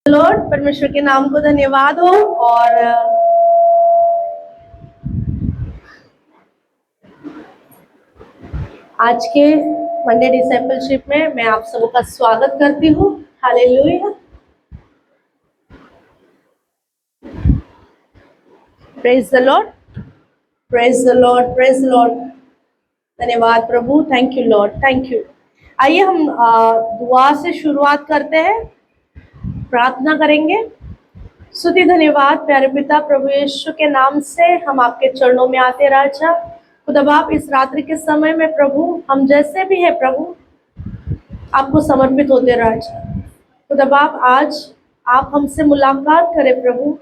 Lord, परमेश्वर के नाम को धन्यवाद हो। और आज के मंडे डिसाइपलशिप में मैं आप सबका स्वागत करती हूँ। Hallelujah, praise the Lord, praise the Lord, praise the Lord. धन्यवाद प्रभु, thank you Lord, thank you. आइए हम दुआ से शुरुआत करते हैं, प्रार्थना करेंगे। स्तुति धन्यवाद प्यारे पिता प्रभु यीशु के नाम से हम आपके चरणों में आते राजा। खुदा बाप, इस रात्रि के समय में प्रभु हम जैसे भी है प्रभु आपको समर्पित होते राजा। खुदा बाप, आज आप हमसे मुलाकात करें प्रभु,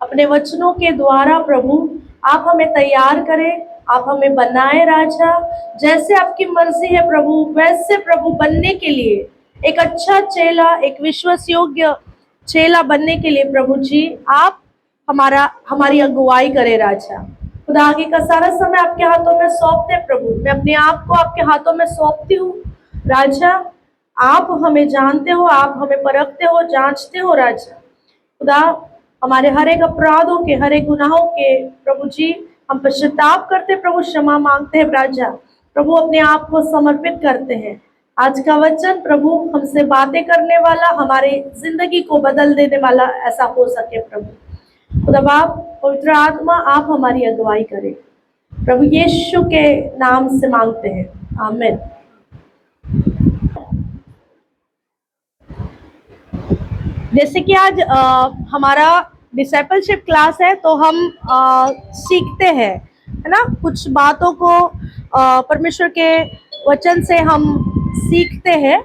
अपने वचनों के द्वारा प्रभु आप हमें तैयार करें, आप हमें बनाए राजा। जैसे आपकी मर्जी है प्रभु वैसे प्रभु बनने के लिए, एक अच्छा चेला, एक विश्वास योग्य चेला बनने के लिए प्रभु जी आप हमारी अगुवाई करें राजा। खुदा, आगे का सारा समय आपके हाथों में सौंपते प्रभु, मैं अपने आप को आपके हाथों में सौंपती हूँ राजा। आप हमें जानते हो, आप हमें परखते हो, जांचते हो राजा। खुदा, हमारे हर एक अपराधों के, हर एक गुनाहों के प्रभु जी हम पश्चाताप करते प्रभु, क्षमा मांगते हैं राजा। प्रभु अपने आप को समर्पित करते हैं। आज का वचन प्रभु हमसे बातें करने वाला, हमारी जिंदगी को बदल देने वाला ऐसा हो सके प्रभु। खुदा बाप, पवित्र आत्मा आप हमारी अगुवाई करें, प्रभु यीशु के नाम से मांगते हैं, आमीन। जैसे कि आज हमारा डिसाइपलशिप क्लास है तो हम सीखते हैं, है ना, कुछ बातों को परमेश्वर के वचन से हम सीखते हैं।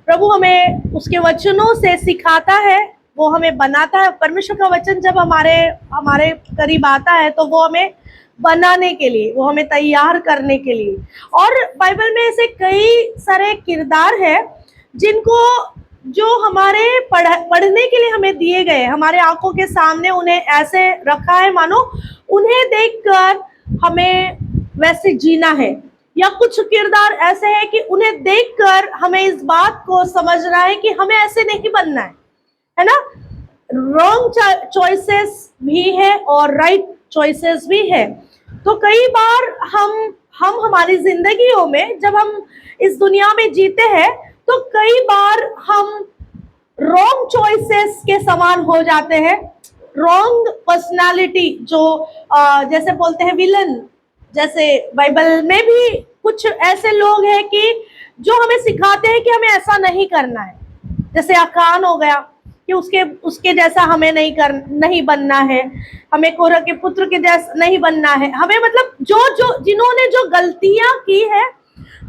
प्रभु हमें उसके वचनों से सिखाता है, वो हमें बनाता है। परमेश्वर का वचन जब हमारे करीब आता है तो वो हमें बनाने के लिए, वो हमें तैयार करने के लिए। और बाइबल में ऐसे कई सारे किरदार हैं जिनको जो हमारे पढ़ने के लिए हमें दिए गए, हमारे आंखों के सामने उन्हें ऐसे रखा है मानो उन्हें देखकर हमें वैसे जीना है। या कुछ किरदार ऐसे हैं कि उन्हें देखकर हमें इस बात को समझना है कि हमें ऐसे नहीं बनना है ना। रॉन्ग चॉइसेस भी है और राइट चॉइसेस भी है। तो कई बार हम हमारी जिंदगियों में जब हम इस दुनिया में जीते हैं तो कई बार हम रॉन्ग चॉइसेस के समान हो जाते हैं। रॉन्ग पर्सनालिटी, जो जैसे बोलते हैं विलन, जैसे बाइबल में भी कुछ ऐसे लोग हैं कि जो हमें सिखाते हैं कि हमें ऐसा नहीं करना है। जैसे अकान हो गया कि उसके जैसा हमें नहीं बनना है, हमें कोरह के पुत्र के जैसा नहीं बनना है। हमें मतलब जो जिन्होंने जो गलतियां की है,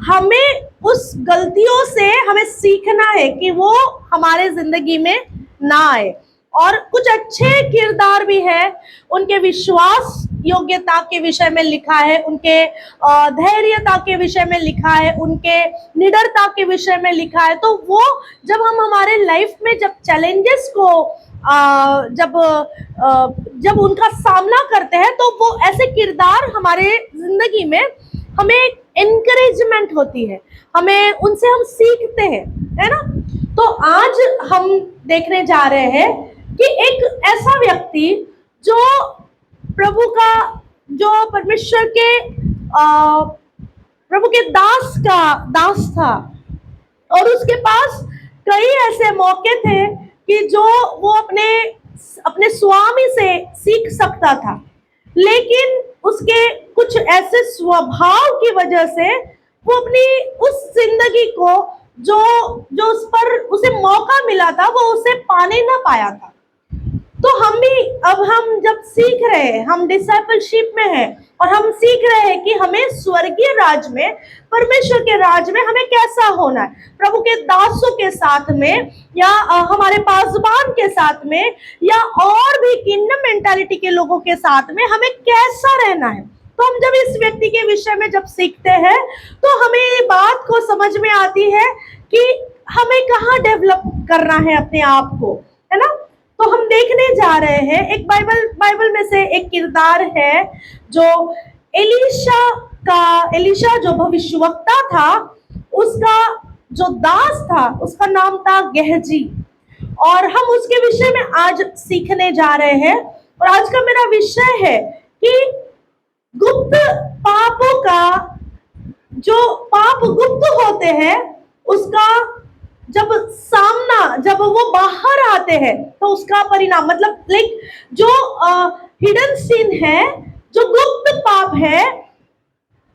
हमें उस गलतियों से हमें सीखना है कि वो हमारे जिंदगी में ना आए। और कुछ अच्छे किरदार भी है, उनके विश्वास योग्यता के विषय में लिखा है, उनके धैर्यता के विषय में लिखा है, उनके निडरता के विषय में लिखा है। तो वो जब हम हमारे लाइफ में जब चैलेंजेस को जब उनका सामना करते हैं तो वो ऐसे किरदार हमारे जिंदगी में हमें एनकरेजमेंट होती है, हमें उनसे हम सीखते हैं, है ना। तो आज हम देखने जा रहे हैं कि एक ऐसा व्यक्ति जो प्रभु का, जो परमेश्वर के प्रभु के दास था, और उसके पास कई ऐसे मौके थे कि जो वो अपने स्वामी से सीख सकता था, लेकिन उसके कुछ ऐसे स्वभाव की वजह से वो अपनी उस जिंदगी को जो उस पर उसे मौका मिला था वो उसे पाने ना पाया था। तो हम जब सीख रहे हैं, हम डिसाइपलशिप में हैं और हम सीख रहे हैं कि हमें स्वर्गीय राज में, परमेश्वर के राज में हमें कैसा होना है, प्रभु के दासों के साथ में, या हमारे पासबान के साथ में, या और भी किंगडम मेंटालिटी के लोगों के साथ में हमें कैसा रहना है। तो हम जब इस व्यक्ति के विषय में जब सीखते हैं तो हमें ये बात को समझ में आती है कि हमें कहाँ डेवलप करना है अपने आप को, है ना। तो हम देखने जा रहे हैं, एक बाइबल में से एक किरदार है जो एलीशा जो भविष्यवक्ता था, उसका जो दास था उसका नाम था गेहजी। और हम उसके विषय में आज सीखने जा रहे हैं। और आज का मेरा विषय है कि गुप्त पापों का, जो पाप गुप्त होते हैं उसका जब सामना, जब वो बाहर आते हैं तो उसका परिणाम, मतलब लाइक जो हिडन सिन है, जो गुप्त पाप है,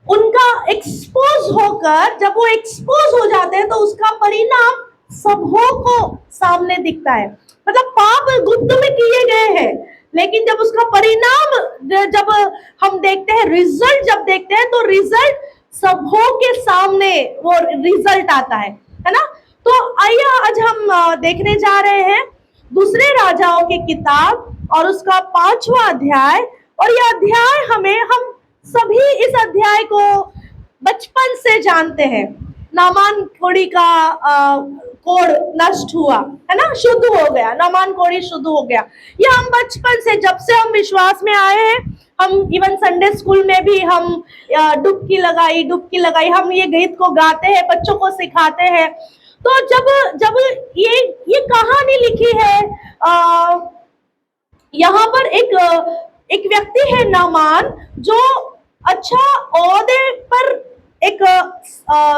उनका एक्सपोज होकर, जब वो एक्सपोज हो जाते हैं तो उसका परिणाम सबों को सामने दिखता है। मतलब पाप गुप्त में किए गए हैं, लेकिन जब उसका परिणाम, जब हम देखते हैं, रिजल्ट जब देखते हैं, तो रिजल्ट सबों के सामने वो रिजल्ट आता है ना। तो आइए आज हम देखने जा रहे हैं दूसरे राजाओं की किताब और उसका 5वां अध्याय। और यह अध्याय हम सभी इस अध्याय को बचपन से जानते हैं। नामान कोड़ी का कोड़ नष्ट हुआ, है ना, शुद्ध हो गया, नामान कोड़ी शुद्ध हो गया। ये हम बचपन से, जब से हम विश्वास में आए हैं, हम इवन संडे स्कूल में भी हम डुबकी लगाई, हम ये गीत को गाते हैं, बच्चों को सिखाते हैं। तो जब ये कहानी लिखी है, यहाँ पर एक व्यक्ति है नामान, जो अच्छा ओहदे पर एक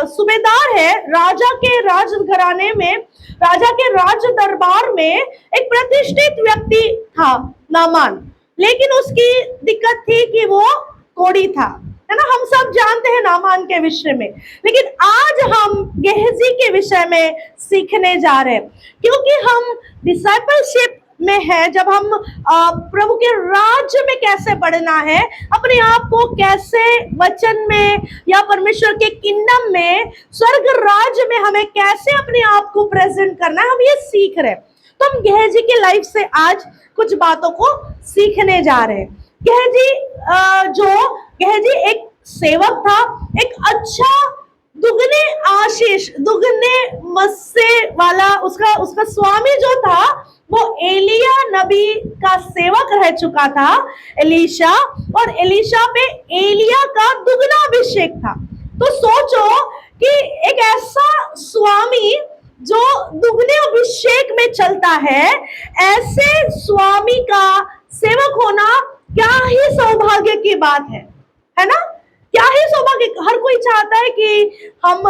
सूबेदार है, राजा के राजघराने में, राजा के राज दरबार में एक प्रतिष्ठित व्यक्ति था नामान। लेकिन उसकी दिक्कत थी कि वो कोढ़ी था, है ना। हम सब जानते हैं नामान के विषय में, लेकिन आज हम गेहजी के विषय में सीखने जा रहे हैं, क्योंकि हम डिसाइपलशिप में है। जब हम प्रभु के राज्य में कैसे बढ़ना है, अपने आप को कैसे वचन में या परमेश्वर के किंगडम में, स्वर्ग राज्य में हमें कैसे अपने आप को प्रेजेंट करना है, हम ये सीख रहे हैं। तो हम गेहजी के लाइफ से आज कुछ बातों को सीखने जा रहे हैं। गेहजी एक सेवक था, एक अच्छा दुगने आशीष, दुगने मस्से वाला, उसका स्वामी जो था वो एलिया नबी का सेवक रह चुका था, एलीशा, और एलीशा पे एलिया का दुगना अभिषेक था। तो सोचो कि एक ऐसा स्वामी जो दुगने अभिषेक में चलता है, ऐसे स्वामी का सेवक होना क्या ही सौभाग्य की बात है ना। क्या ही सौभाग्य, हर कोई चाहता है कि हम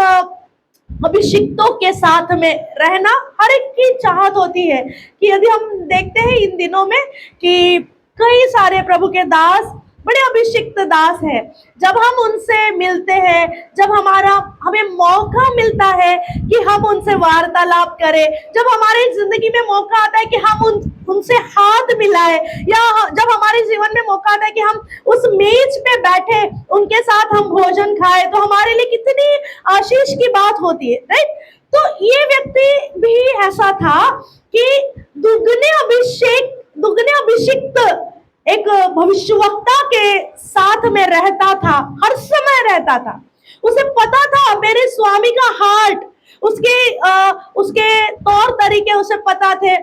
अभिषिक्तों के साथ में रहना, हर एक की चाहत होती है। कि यदि हम देखते हैं इन दिनों में कि कई सारे प्रभु के दास बड़े अभिषिक्त दास हैं, जब हम उनसे मिलते हैं, जब हमें मौका मिलता है कि हम उनसे वार्तालाप करें, जब हमारे जिंदगी में मौका आता है कि हम उनसे हाथ मिलाए, या जब हमारे जीवन में मौका आता है कि हम उस मेज पे बैठे, उनके साथ हम भोजन खाए, तो हमारे लिए कितनी आशीष की बात होती है, राइट। तो ये व्यक्ति भी ऐसा था कि दुगने अभिषिक्त एक भविष्यवक्ता के साथ में रहता था, हर समय रहता था। उसे पता था मेरे स्वामी का हार्ट, उसके तौर तरीके उसे पता थे,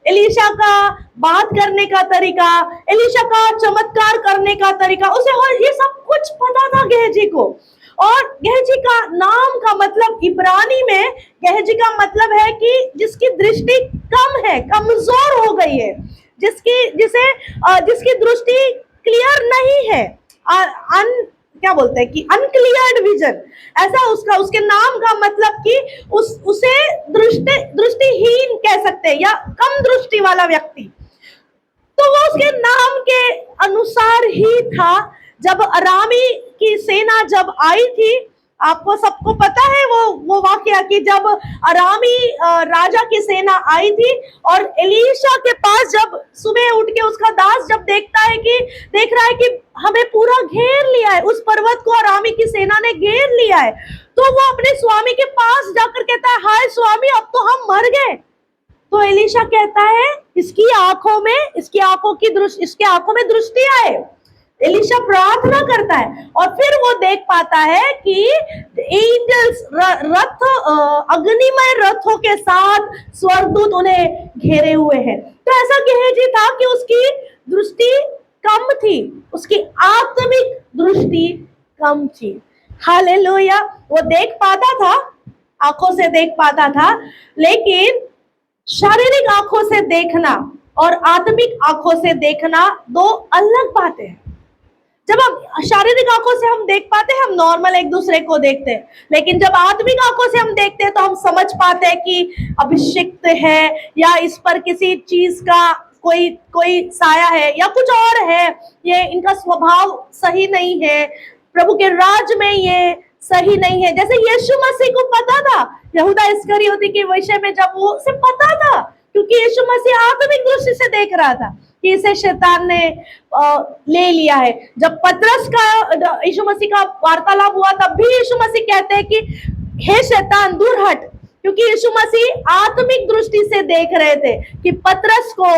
एलीशा का बात करने का तरीका, एलीशा का चमत्कार करने का तरीका, उसे ये सब कुछ पता था गेहजी को। और गेहजी का नाम का मतलब इब्रानी में, गेहजी का मतलब है कि जिसकी दृष्टि कम है, कमजोर हो गई है, जिसकी दृष्टि क्लियर नहीं है, क्या बोलते हैं कि अनक्लियर्ड विजन, ऐसा उसके नाम का मतलब कि उसे दृष्टिहीन कह सकते हैं, या कम दृष्टि वाला व्यक्ति। तो वो उसके नाम के अनुसार ही था। जब अरामी की सेना जब आई थी, आपको सबको पता है वो वाकया कि जब अरामी राजा की सेना आई थी और एलीशा के पास जब सुबह उठ के उसका दास जब देख रहा है कि हमें पूरा घेर लिया है, उस पर्वत को अरामी की सेना ने घेर लिया है, तो वो अपने स्वामी के पास जाकर कहता है, हाय स्वामी, अब तो हम मर गए। तो एलीशा कहता है, इसकी आंखों में दृष्टि आए। एलीशा प्रार्थना करता है और फिर वो देख पाता है कि एंजल्स अग्निमय रथों के साथ स्वर्गदूत उन्हें घेरे हुए हैं। तो ऐसा गेहजी था कि उसकी दृष्टि कम थी, उसकी आत्मिक दृष्टि कम थी। हालेलुया। वो देख पाता था, आंखों से देख पाता था, लेकिन शारीरिक आंखों से देखना और आत्मिक आंखों से देखना दो अलग बातें हैं। जब हम शारीरिक आंखों से हम देख पाते हैं, हम नॉर्मल एक दूसरे को देखते हैं, लेकिन जब आत्मिक आंखों से हम देखते हैं तो हम समझ पाते हैं कि अभिषिक्त है, या इस पर किसी चीज का कोई कोई साया है, या कुछ और है, ये इनका स्वभाव सही नहीं है, प्रभु के राज में ये सही नहीं है। जैसे यीशु मसीह को पता था, यहूदा इस्करियोती के विषय में जब वो उसे पता था, क्योंकि यीशु मसीह आत्मिक दृष्टि से देख रहा था कि इसे शैतान ने ले लिया है। जब पतरस का यीशु मसीह का वार्तालाप हुआ, तब भी यीशु मसीह कहते हैं कि हे शैतान दूर हट, क्योंकि यीशु मसीह आत्मिक दृष्टि से देख रहे थे कि पतरस को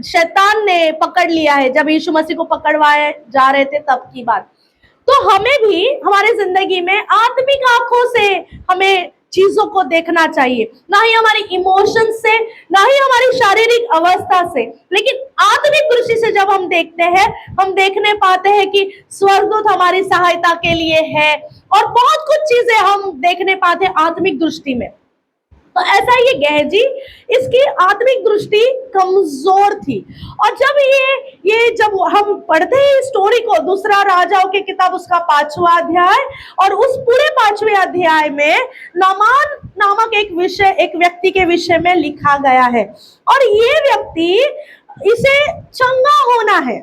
शैतान ने पकड़ लिया है। जब यीशु मसीह को पकड़वाए जा रहे थे तब की बात। तो हमें भी हमारे जिंदगी में आत्मिक आंखों से हमें चीजों को देखना चाहिए, ना ही हमारी इमोशन से, ना ही हमारी शारीरिक अवस्था से, लेकिन आत्मिक दृष्टि से जब हम देखते हैं, हम देखने पाते हैं कि स्वर्गदूत हमारी सहायता के लिए है, और बहुत कुछ चीजें हम देखने पाते हैं आत्मिक दृष्टि में। तो ऐसा ये गेहजी, इसकी आत्मिक दृष्टि कमजोर थी। और जब जब हम पढ़ते हैं स्टोरी को, दूसरा राजाओं की किताब उसका 5वां अध्याय, और उस पूरे 5वें अध्याय में नामान नामक एक व्यक्ति के विषय में लिखा गया है। और ये व्यक्ति, इसे चंगा होना है,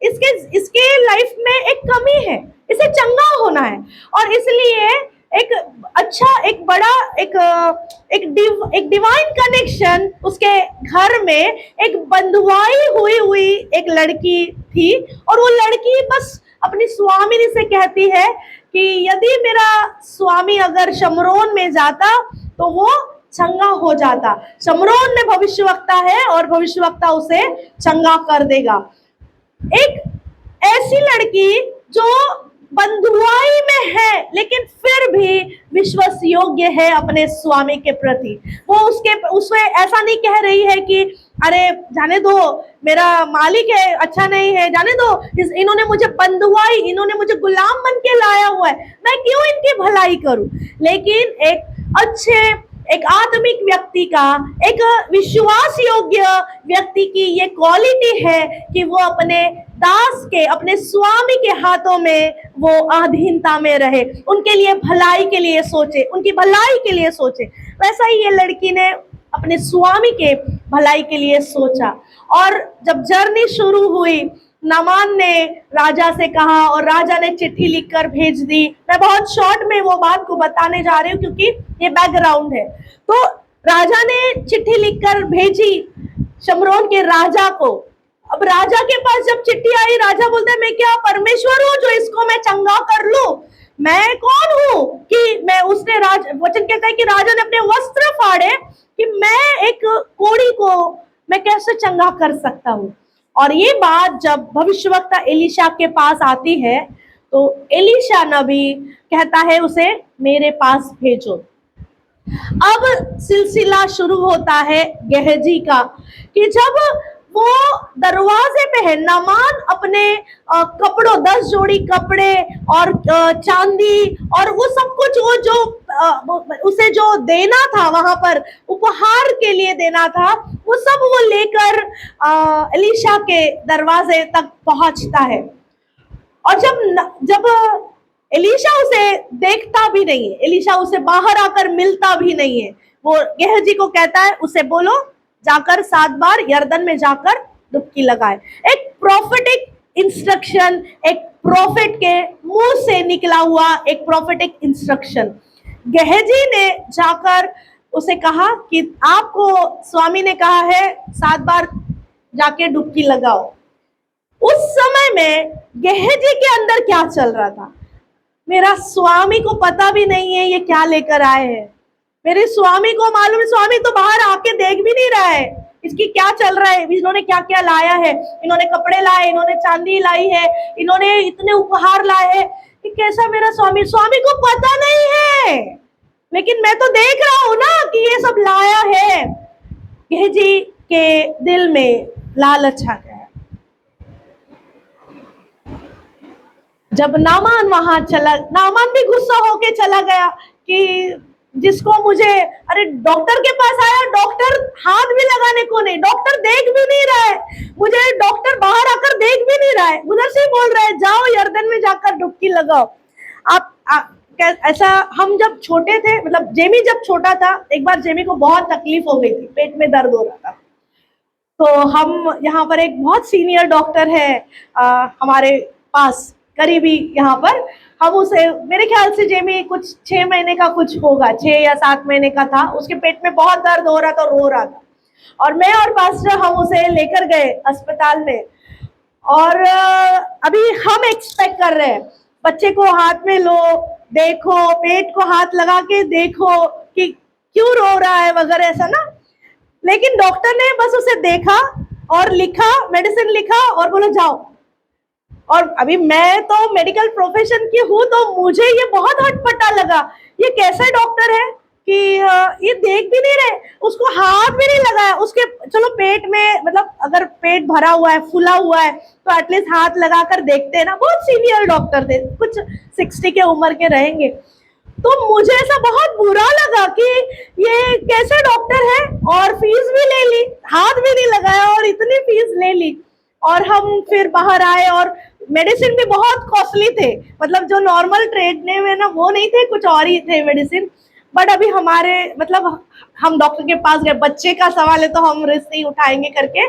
इसके लाइफ में एक कमी है, इसे चंगा होना है, और इसलिए एक अच्छा, एक बड़ा, एक डिवाइन कनेक्शन उसके घर में एक बंधुआई हुई एक लड़की थी। और वो लड़की बस अपनी स्वामिनी से कहती है कि यदि मेरा स्वामी अगर शमरोन में जाता तो वो चंगा हो जाता। शमरोन में भविष्यवक्ता है और भविष्यवक्ता उसे चंगा कर देगा। एक ऐसी लड़की जो बंधुआई में है, लेकिन फिर भी विश्वास योग्य है अपने स्वामी के प्रति। वो उसमें ऐसा नहीं कह रही है कि अरे जाने दो, मेरा मालिक है, अच्छा नहीं है, जाने दो, इन्होंने मुझे बंधुआई, इन्होंने मुझे गुलाम बन के लाया हुआ है, मैं क्यों इनकी भलाई करूं। लेकिन एक आत्मिक व्यक्ति का, एक विश्वास योग्य व्यक्ति की ये क्वालिटी है कि वो अपने दास के, अपने स्वामी के हाथों में वो अधीनता में रहे, उनके लिए भलाई के लिए सोचे, उनकी भलाई के लिए सोचे। वैसा ही ये लड़की ने अपने स्वामी के भलाई के लिए सोचा। और जब जर्नी शुरू हुई, नामान ने राजा से कहा और राजा ने चिट्ठी लिखकर भेज दी। मैं बहुत शॉर्ट में वो बात को बताने जा रही हूँ क्योंकि ये बैकग्राउंड है। तो राजा ने चिट्ठी लिखकर भेजी शमरोन के राजा को। अब राजा के पास जब चिट्ठी आई, राजा बोलता है मैं क्या परमेश्वर हूँ जो इसको मैं चंगा कर लूं? मैं कौन हूँ कि मैं, उसने वचन कहता है कि राजा ने अपने वस्त्र फाड़े कि मैं एक कोढ़ी को मैं कैसे चंगा कर सकता हूँ। और ये बात जब भविष्यवक्ता एलीशा के पास आती है तो एलीशा नबी कहता है उसे मेरे पास भेजो। अब सिलसिला शुरू होता है गेहजी का कि जब वो दरवाजे पे है, नामान अपने कपड़ों, 10 जोड़ी कपड़े और चांदी और वो सब कुछ, वो जो उसे जो देना था वहां पर उपहार के लिए देना था, वो सब वो लेकर एलीशा के दरवाजे तक पहुंचता है। और जब एलीशा उसे देखता भी नहीं है, एलीशा उसे बाहर आकर मिलता भी नहीं है, वो गेहजी को कहता है उसे बोलो जाकर 7 बार यर्दन में जाकर डुबकी लगाए। एक प्रोफेटिक इंस्ट्रक्शन, एक प्रोफेट के मुंह से निकला हुआ एक प्रोफेटिक इंस्ट्रक्शन। गेहजी ने जाकर उसे कहा कि आपको स्वामी ने कहा है 7 बार जाके डुबकी लगाओ। उस समय में गेहजी के अंदर क्या चल रहा था, मेरा स्वामी को पता भी नहीं है ये क्या लेकर आए हैं, मेरे स्वामी को मालूम है, स्वामी तो बाहर आके देख भी नहीं रहा है इसकी क्या चल रहा है, इन्होंने क्या क्या लाया है, इन्होंने कपड़े लाए, इन्होंने चांदी लाई है, इन्होंने इतने उपहार लाए हैं, कि कैसा मेरा स्वामी को पता नहीं है, लेकिन मैं तो देख रहा हूं ना कि ये सब लाया है। गेहजी के दिल में लालच आ गया। जब नामान वहां चला, नामान भी गुस्सा होके चला गया कि जिसको मुझे, अरे डॉक्टर के पास आया, डॉक्टर हाथ भी लगाने को नहीं, डॉक्टर देख भी नहीं रहा है मुझे, डॉक्टर बाहर आकर देख भी नहीं रहा है, उधर से ही बोल रहा है जाओ यर्दन में जाकर डुबकी लगाओ। ऐसा हम जब छोटे थे, मतलब जेमी जब छोटा था, एक बार जेमी को बहुत तकलीफ हो गई थी, पेट में दर्द हो रहा था, तो हम यहाँ पर एक बहुत सीनियर डॉक्टर है हमारे पास करीबी, यहाँ पर हम उसे, मेरे ख्याल से जेमी कुछ 6 महीने का कुछ होगा, 6 या 7 महीने का था, उसके पेट में बहुत दर्द हो रहा था, रो रहा था, और मैं और पास्टर हम उसे लेकर गए अस्पताल में। और अभी हम एक्सपेक्ट कर रहे हैं बच्चे को हाथ में लो, देखो, पेट को हाथ लगा के देखो कि क्यों रो रहा है वगैरह, ऐसा ना। लेकिन डॉक्टर ने बस उसे देखा और लिखा, मेडिसिन लिखा और बोला जाओ। और अभी मैं तो मेडिकल प्रोफेशन की हूँ, तो मुझे ये बहुत हटपटा लगा, ये कैसा डॉक्टर है कि ये देख भी नहीं रहे, उसको हाथ भी नहीं लगाया उसके, चलो पेट में, मतलब अगर पेट भरा हुआ है, फूला हुआ है, तो एटलीस्ट हाथ लगाकर देखते हैं ना। बहुत सीनियर डॉक्टर थे, कुछ 60 के उम्र के रहेंगे। तो मुझे ऐसा बहुत बुरा लगा कि ये कैसे डॉक्टर है, और फीस भी ले ली, हाथ भी नहीं लगाया और इतनी फीस ले ली। और हम फिर बाहर आए और मेडिसिन भी बहुत कॉस्टली थे, मतलब जो नॉर्मल ट्रेड में ना वो नहीं थे, कुछ और ही थे मेडिसिन। बट अभी हमारे, मतलब हम डॉक्टर के पास गए, बच्चे का सवाल है तो हम रिस्क नहीं उठाएंगे करके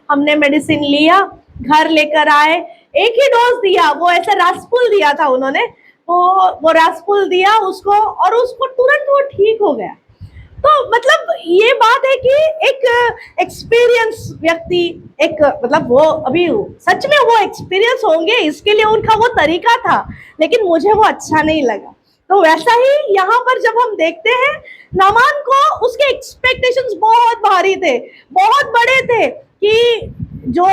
हमने मेडिसिन लिया, घर लेकर आए, एक ही डोज दिया, वो ऐसे रास्पुल दिया था उन्होंने, वो रास्पुल दिया उसको, और उसको तुरंत वो ठीक हो गया। तो मतलब ये बात है कि एक एक्सपीरियंस व्यक्ति, एक मतलब वो अभी सच में वो एक्सपीरियंस होंगे, इसके लिए उनका वो तरीका था, लेकिन मुझे वो अच्छा नहीं लगा। तो वैसा ही यहाँ पर जब हम देखते हैं, नामान को उसके एक्सपेक्टेशंस बहुत भारी थे, बहुत बड़े थे, कि जो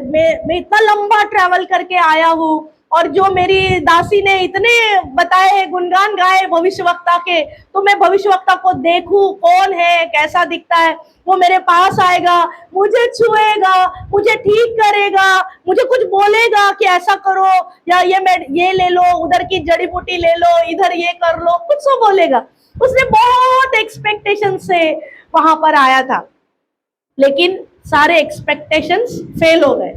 मैं इतना लंबा ट्रैवल करके आया हूँ, और जो मेरी दासी ने इतने बताए, गुणगान गाए भविष्यवक्ता के, तो मैं भविष्यवक्ता को देखूं, कौन है, कैसा दिखता है, वो मेरे पास आएगा, मुझे छुएगा, मुझे ठीक करेगा, मुझे कुछ बोलेगा कि ऐसा करो, या ये ले लो, उधर की जड़ी बूटी ले लो, इधर ये कर लो, कुछ तो बोलेगा। उसने बहुत एक्सपेक्टेशन से वहां पर आया था, लेकिन सारे एक्सपेक्टेशंस फेल हो गए।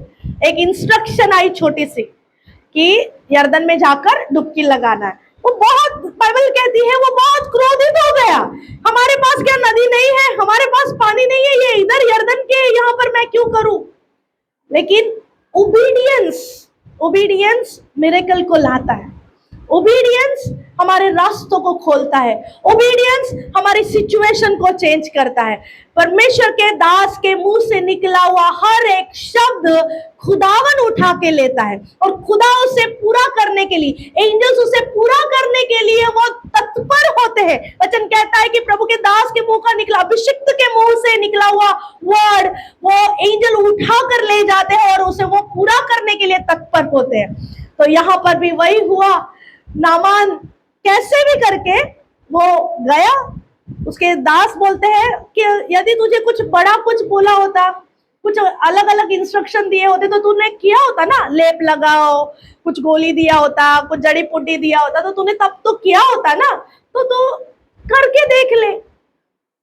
एक इंस्ट्रक्शन आई छोटी सी कि यर्दन में जाकर डुबकी लगाना है, वो बहुत, बाइबल कहती है वो बहुत क्रोधित हो गया, हमारे पास क्या नदी नहीं है, हमारे पास पानी नहीं है, ये इधर यर्दन के यहाँ पर मैं क्यों करूं। लेकिन ओबीडियंस मिरेकल को लाता है, ओबीडियंस हमारे रास्तों को खोलता है, ओबीडियंस हमारी सिचुएशन को चेंज करता है। परमेश्वर के दास के मुंह से निकला हुआ हर एक शब्द खुदावन उठा के लेता है, और खुदा उसे पूरा करने के लिए, एंजल्स उसे पूरा करने के लिए वो तत्पर होते हैं। वचन कहता है कि प्रभु के दास के मुंह का निकला, अभिषिक्त के मुंह से निकला हुआ वर्ड वो एंजल उठा कर ले जाते हैं और उसे वो पूरा करने के लिए तत्पर होते हैं। तो यहाँ पर भी वही हुआ, नामान कैसे भी करके वो गया, उसके दास बोलते हैं कि यदि तुझे कुछ बड़ा कुछ बोला होता, कुछ अलग अलग इंस्ट्रक्शन दिए होते, तो तूने किया होता ना, लेप लगाओ, कुछ गोली दिया होता, कुछ जड़ी बूटी दिया होता, तो तूने तब तो किया होता ना, तो तू करके देख ले,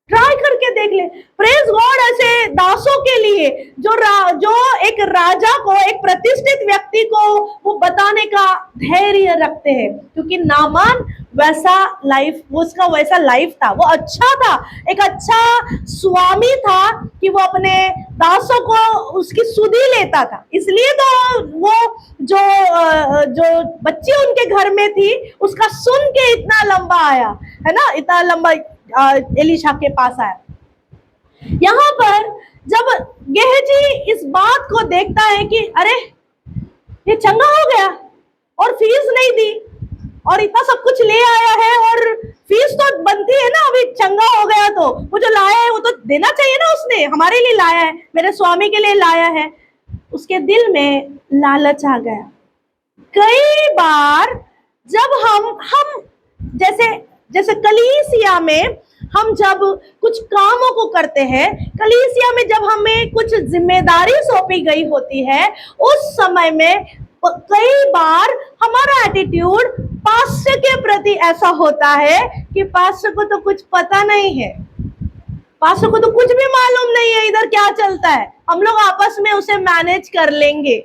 ट्राई करके देख ले। प्रेज गॉड ऐसे दासों के लिए जो एक राजा को, एक प्रतिष्ठित व्यक्ति को वो बताने का धैर्य रखते हैं, क्योंकि नामान वैसा लाइफ, वो उसका वैसा लाइफ था, वो अच्छा था, एक अच्छा स्वामी था कि वो अपने दासों को उसकी सुधि लेता था। इसलिए तो वो जो बच्ची उनके घर में थी उसका सुन के इतना लंबा आया है ना, इतना लंबा एलिशा के पास आया। यहाँ पर जब गेहजी इस बात को देखता है कि अरे ये चंगा हो गया और फीस नहीं दी और इतना सब कुछ ले आया है, और फीस तो बनती है ना, अभी चंगा हो गया तो वो जो लाया है वो तो देना चाहिए ना, उसने हमारे लिए लाया है, मेरे स्वामी के लिए लाया है। उसके दिल में लालच आ गया। कई बार जब हम जैसे कलीसिया में हम जब कुछ कामों को करते हैं, कलीसिया में जब हमें कुछ जिम्मेदारी सौंपी गई होती है, उस समय में कई बार हमारा एटीट्यूड पास्टर के प्रति ऐसा होता है कि पास्टर को तो कुछ पता नहीं है, पास्टर को तो कुछ भी मालूम नहीं है इधर क्या चलता है, हम लोग आपस में उसे मैनेज कर लेंगे।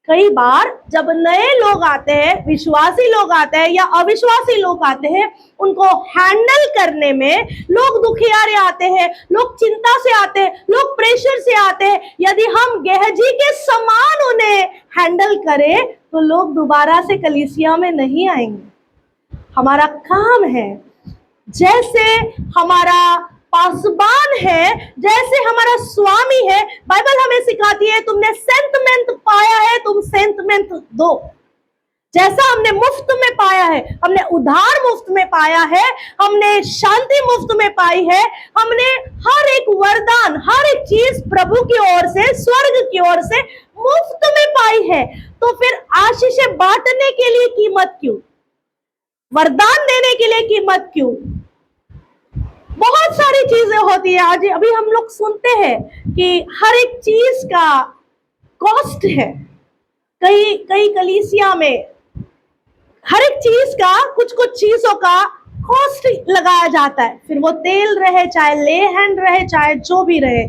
कई बार जब नए लोग आते हैं, विश्वासी लोग आते हैं या अविश्वासी लोग आते हैं, उनको हैंडल करने में लोग दुखियारे आते हैं, लोग चिंता से आते हैं, लोग प्रेशर से आते हैं। यदि हम गेहजी के समान उन्हें हैंडल करें तो लोग दोबारा से कलीसिया में नहीं आएंगे। हमारा काम है, जैसे हमारा पासबान है, जैसे हमारा स्वामी है, बाइबल हमें सिखाती है तुमने सेंटमेंट पाया है, तुम सेंटमेंट दो। जैसा हमने मुफ्त में पाया है, हमने उधार मुफ्त में पाया है, हमने शांति मुफ्त में पाई है, हमने हर एक वरदान, हर एक चीज प्रभु की ओर से, स्वर्ग की ओर से मुफ्त में पाई है, तो फिर आशीषें बांटने के लिए कीमत क्यों, वरदान देने के लिए कीमत क्यों? बहुत सारी चीजें होती है। आज अभी हम लोग सुनते हैं कि हर एक चीज का कॉस्ट है। कई कलीसिया में हर एक चीज का, कुछ कुछ चीजों का कॉस्ट लगाया जाता है, फिर वो तेल रहे, चाहे ले हैंड रहे, चाहे जो भी रहे।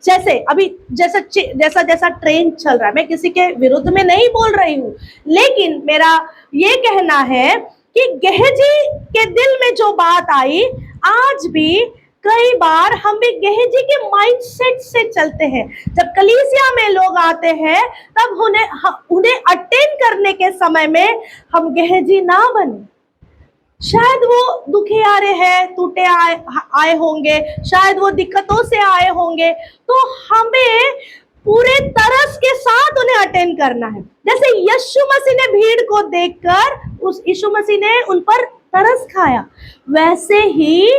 जैसे अभी जैसा जैसा ट्रेंड चल रहा है, मैं किसी के विरुद्ध में नहीं बोल रही हूँ, लेकिन मेरा ये कहना है कि गेहजी के दिल में जो बात आई, आज भी कई बार हम भी गेहजी के माइंडसेट से चलते हैं। जब कलीसिया में लोग आते हैं तब उन्हें अटेंड करने के समय में हम गेहजी ना बने। शायद वो दुखियारे हैं, टूटे आए होंगे, शायद वो दिक्कतों से आए होंगे, तो हमें पूरे तरस के साथ उन्हें अटेंड करना है। जैसे यीशु मसीह ने भीड़ को देखकर यीशु मसीह ने उन पर तरस खाया, वैसे ही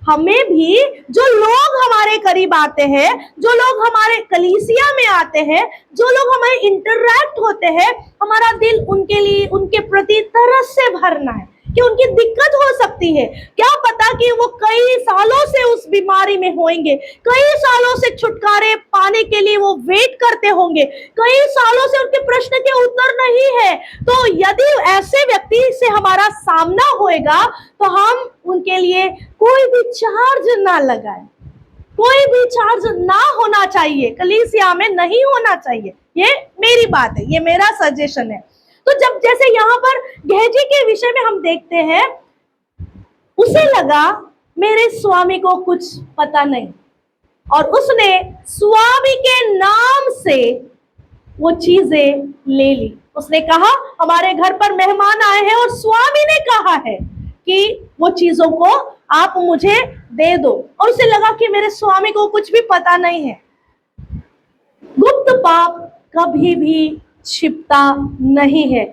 हमें भी जो लोग हमारे करीब आते हैं, जो लोग हमारे कलीसिया में आते हैं, जो लोग हमारे इंटरैक्ट होते हैं, हमारा दिल उनके लिए, उनके प्रति तरस से भरना है कि उनकी दिक्कत हो सकती है। क्या पता कि वो कई सालों से उस बीमारी में होंगे, कई सालों से छुटकारे पाने के लिए वो वेट करते होंगे, कई सालों से उनके प्रश्न के उत्तर नहीं है। तो यदि ऐसे व्यक्ति से हमारा सामना होएगा तो हम उनके लिए कोई भी चार्ज ना लगाए, कोई भी चार्ज ना होना चाहिए, कलीसिया में नहीं होना चाहिए। ये मेरी बात है, ये मेरा सजेशन है। तो जब जैसे यहाँ पर गेहजी के विषय में हम देखते हैं, उसे लगा मेरे स्वामी को कुछ पता नहीं, और उसने स्वामी के नाम से वो चीजें ले ली। उसने कहा हमारे घर पर मेहमान आए हैं और स्वामी ने कहा है कि वो चीजों को आप मुझे दे दो, और उसे लगा कि मेरे स्वामी को कुछ भी पता नहीं है। गुप्त पाप कभी भी छिपता नहीं है।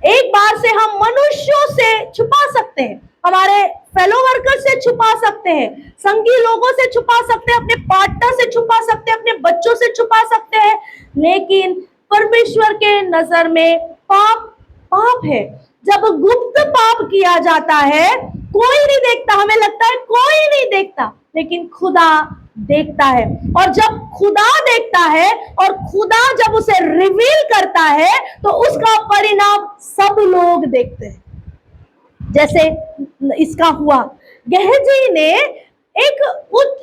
एक बार से हम मनुष्यों से छुपा सकते हैं, हमारे फेलो वर्कर से छुपा सकते हैं, संगी लोगों से छुपा सकते हैं, अपने पार्टनर से छुपा सकते हैं, अपने बच्चों से छुपा सकते हैं, लेकिन परमेश्वर के नजर में पाप पाप है। जब गुप्त पाप किया जाता है, कोई नहीं देखता, हमें लगता है कोई नहीं देखता, लेकिन खुदा देखता है। और जब खुदा देखता है और खुदा जब उसे रिवील करता है तो उसका परिणाम सब लोग देखते हैं। जैसे इसका हुआ, गेहजी ने एक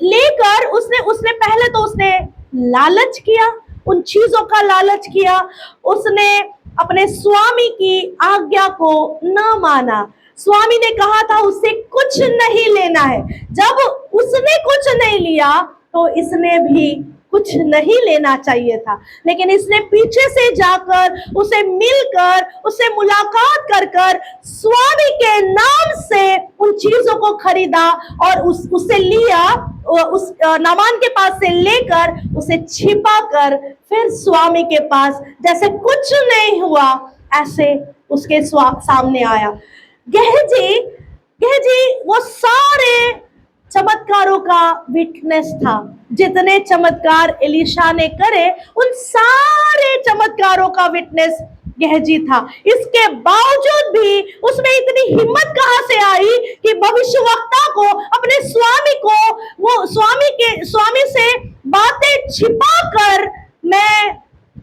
लेकर उसने पहले तो उसने लालच किया, उन चीजों का लालच किया, उसने अपने स्वामी की आज्ञा को न माना। स्वामी ने कहा था उससे कुछ नहीं लेना है, जब उसने कुछ नहीं लिया तो इसने भी कुछ नहीं लेना चाहिए था, लेकिन इसने पीछे से जाकर उसे मिलकर, उससे मुलाकात कर कर स्वामी के नाम से उन चीजों को खरीदा और उससे लिया, उस नामान के पास से लेकर उसे छिपा कर फिर स्वामी के पास जैसे कुछ नहीं हुआ ऐसे उसके सामने आया। गेहजी वो सारे चमत्कारों का विटनेस था। जितने चमत्कार एलीशा ने करे, उन सारे चमत्कारों का विटनेस गेहजी था। इसके बावजूद भी उसमें इतनी हिम्मत कहां से आई कि भविष्यवक्ता को, अपने स्वामी को, वो स्वामी से बातें छिपा कर मैं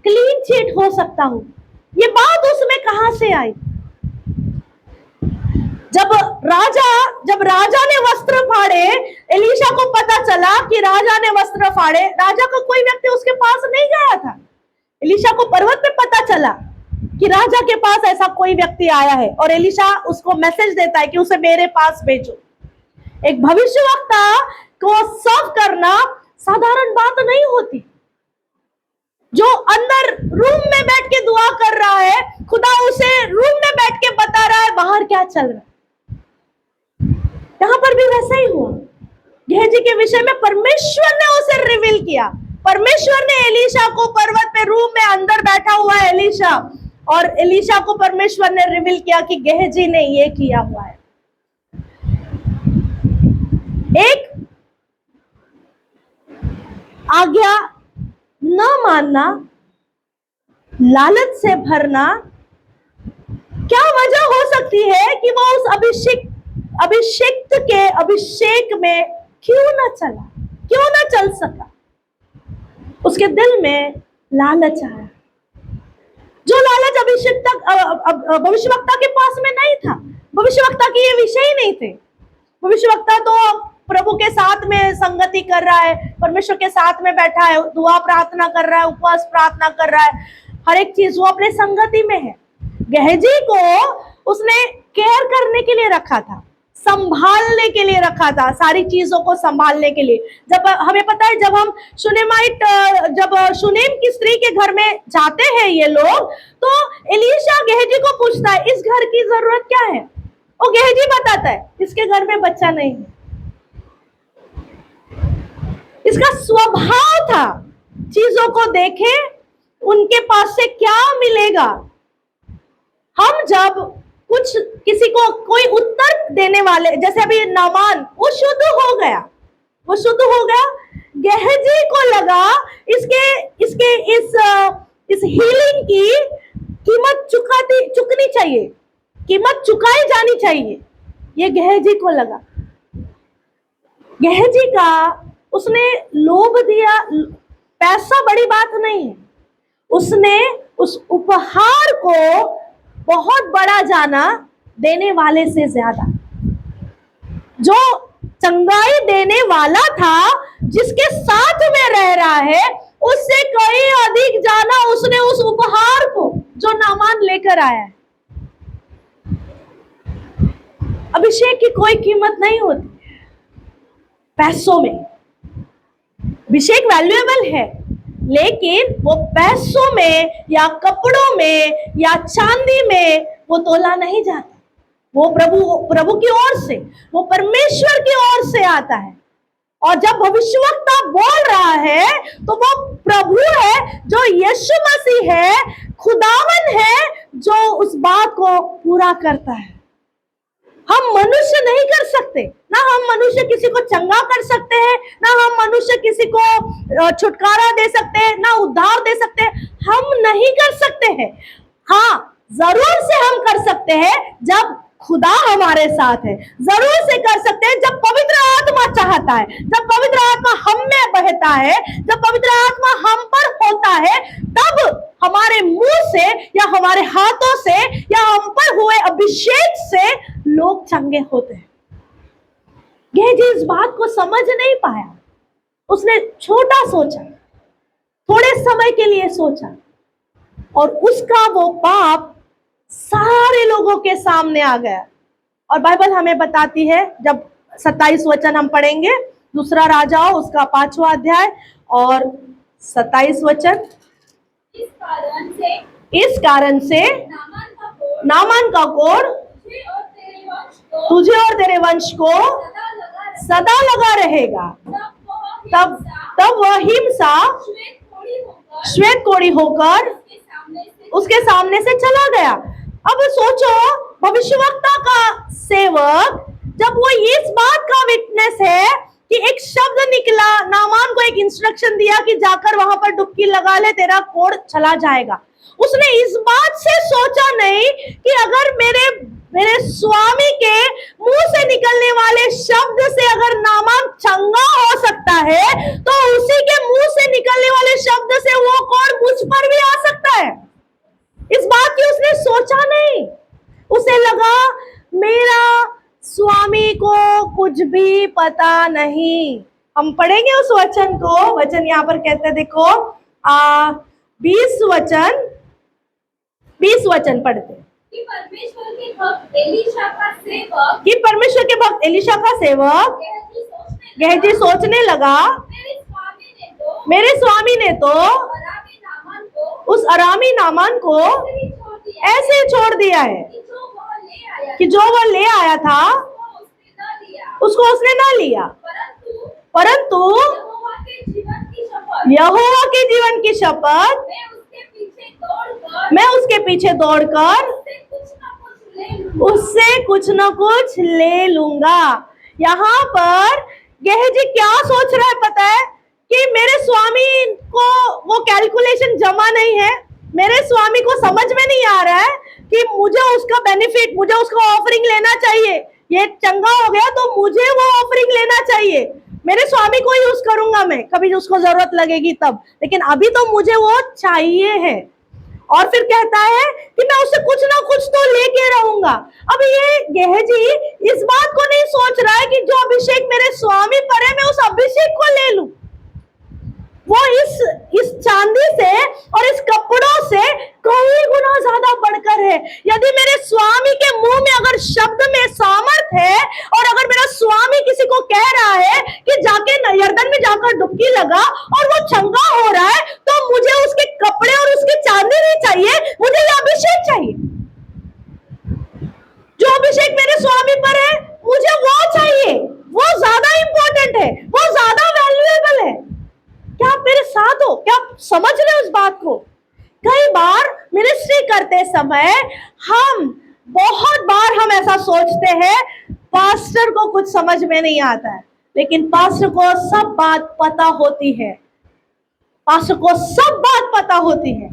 क्लीन चिट हो सकता हूं। ये बात उसमें कहां से आई? जब राजा ने वस्त्र फाड़े, एलीशा को पता चला कि राजा ने वस्त्र फाड़े। राजा का कोई व्यक्ति उसके पास नहीं गया था। एलीशा को पर्वत पे पता चला कि राजा के पास ऐसा कोई व्यक्ति आया है, और एलीशा उसको मैसेज देता है कि उसे मेरे पास भेजो। एक भविष्यवक्ता को सर्व करना साधारण बात नहीं होती। जो अंदर रूम में बैठ के दुआ कर रहा है, खुदा उसे रूम में बैठ के बता रहा है बाहर क्या चल रहा है। यहां पर भी वैसा ही हुआ। गेहजी के विषय में परमेश्वर ने उसे रिवील किया। परमेश्वर ने एलीशा को पर्वत पे रूम में अंदर बैठा हुआ है एलीशा, और एलीशा को परमेश्वर ने रिवील किया कि गेहजी ने ये किया हुआ है। एक आज्ञा न मानना, लालच से भरना, क्या वजह हो सकती है कि वो उस अभिषिक्त के अभिषेक में क्यों ना चला, क्यों ना चल सका? उसके दिल में लालच आया, जो लालच भविष्यवक्ता के पास में नहीं था। भविष्यवक्ता के ये विषय ही नहीं थे। भविष्यवक्ता तो प्रभु के साथ में संगति कर रहा है, परमेश्वर के साथ में बैठा है, दुआ प्रार्थना कर रहा है, उपवास प्रार्थना कर रहा है, हर एक चीज वो अपने संगति में है। गेहजी को उसने केयर करने के लिए रखा था, संभालने के लिए रखा था, सारी चीजों को संभालने के लिए। जब हमें पता है, जब हम जब शुनेम की स्त्री के घर में जाते हैं ये लोग, तो एलीशा गेहजी को पूछता है इस घर की जरूरत क्या है। और गेहजी बताता है इसके घर में बच्चा नहीं है। इसका स्वभाव था चीजों को देखे, उनके पास से क्या मिलेगा। हम जब कुछ किसी को कोई उत्तर देने वाले, जैसे अभी नामान, वो शुद्ध हो गया। गेहजी को लगा इसके इस हीलिंग की कीमत चुकनी चाहिए, कीमत चुकाई जानी चाहिए, ये गेहजी को लगा। गेहजी का उसने लोभ दिया। पैसा बड़ी बात नहीं है, उसने उस उपहार को बहुत बड़ा जाना, देने वाले से ज्यादा। जो चंगाई देने वाला था, जिसके साथ में रह रहा है, उससे कहीं अधिक जाना उसने उस उपहार को, जो नामान लेकर आया है। अभिषेक की कोई कीमत नहीं होती पैसों में। अभिषेक वैल्यूएबल है, लेकिन वो पैसों में या कपड़ों में या चांदी में वो तोला नहीं जाता। वो प्रभु की ओर से, वो परमेश्वर की ओर से आता है। और जब भविष्यवक्ता बोल रहा है, तो वो प्रभु है, जो यीशु मसीह है, खुदावन है, जो उस बात को पूरा करता है। हम मनुष्य नहीं कर सकते, ना हम मनुष्य किसी को चंगा कर सकते हैं, ना हम मनुष्य किसी को छुटकारा दे सकते हैं, ना उद्धार दे सकते हैं। हम नहीं कर सकते हैं। हाँ, जरूर से हम कर सकते हैं जब खुदा हमारे साथ है। जरूर से कर सकते हैं जब पवित्र आत्मा चाहता है, जब पवित्र आत्मा हम में बहता है, जब पवित्र आत्मा हम पर होता है, तब हमारे मुंह से या हमारे हाथों से या हम पर हुए अभिषेक से लोग चंगे होते हैं। गेहजी इस बात को समझ नहीं पाया। उसने छोटा सोचा, थोड़े समय के लिए सोचा, और उसका वो पाप सारे लोगों के सामने आ गया। और बाइबल हमें बताती है, जब 27 वचन हम पढ़ेंगे, दूसरा राजाओं उसका 5वां अध्याय और 27 वचन। इस कारण से नामान का कोढ़ तुझे और तेरे वंश को सदा लगा रहेगा। तब वह हिमसा श्वेत कोढ़ी होकर उसके सामने से चला गया। अब सोचो, भविष्यवक्ता का सेवक, जब वो इस बात का विटनेस है कि एक शब्द निकला, नामान को एक इंस्ट्रक्शन दिया कि जाकर वहां पर डुबकी लगा ले, तेरा कोढ़ चला जाएगा। उसने इस बात से सोचा नहीं कि अगर मेरे स्वामी के मुंह से निकलने वाले शब्द से अगर नामान चंगा हो सकता है, तो उसी के मुंह से निकलने वाले शब्द से वो कोढ़ मुझ पर भी आ सकता है। इस बात की उसने सोचा नहीं। उसे लगा मेरा स्वामी को कुछ भी पता नहीं। हम पढ़ेंगे उस वचन को। वचन यहाँ पर कहते हैं, देखो 20 वचन पढ़ते हैं कि परमेश्वर के भक्त एलीशा का सेवक कि परमेश्वर के भक्त एलीशा का सेवक गेहजी सोचने लगा, मेरे स्वामी ने तो उस अरामी नामान को ऐसे ही छोड़ दिया है कि जो वह ले आया था उसको उसने ना लिया, परंतु यहोवा के जीवन की शपथ मैं उसके पीछे दौड़कर उससे कुछ न कुछ ले लूंगा। यहाँ पर गेहजी क्या सोच रहा है पता है? कि मेरे स्वामी को वो कैलकुलेशन जमा नहीं है, मेरे स्वामी को समझ में नहीं आ रहा है कि मुझे उसका बेनिफिट, मुझे उसका ऑफरिंग लेना चाहिए। ये चंगा हो गया तो मुझे वो ऑफरिंग लेना चाहिए। मेरे स्वामी को यूज करूंगा मैं, कभी उसको जरूरत लगेगी तब, लेकिन अभी तो मुझे वो चाहिए है। और फिर कहता है कि मैं उससे कुछ ना कुछ तो लेके रहूंगा। अब ये गेहजी इस बात को नहीं सोच रहा है कि जो अभिषेक मेरे स्वामी पर है मैं उस अभिषेक को ले लूं। वो इस चांदी से और इस कपड़ों से कई गुना ज्यादा बढ़कर है। यदि मेरे स्वामी के मुंह में अगर शब्द में सामर्थ है और अगर मेरा स्वामी किसी को कह रहा है कि जाके यरदन में जाकर डुबकी लगा और वो चंगा हो रहा है, तो मुझे उसके कपड़े और उसकी चांदी नहीं चाहिए, मुझे ये अभिषेक चाहिए। जो अभिषेक मेरे स्वामी पर है मुझे वो चाहिए, वो ज्यादा इंपॉर्टेंट है, वो ज्यादा वैल्यूएबल है। क्या आप मेरे साथ हो? क्या आप समझ रहे हो उस बात को? कई बार मिनिस्ट्री करते समय बहुत बार हम ऐसा सोचते हैं, पास्टर को कुछ समझ में नहीं आता है, लेकिन पास्टर को सब बात पता होती है। पास्टर को सब बात पता होती है।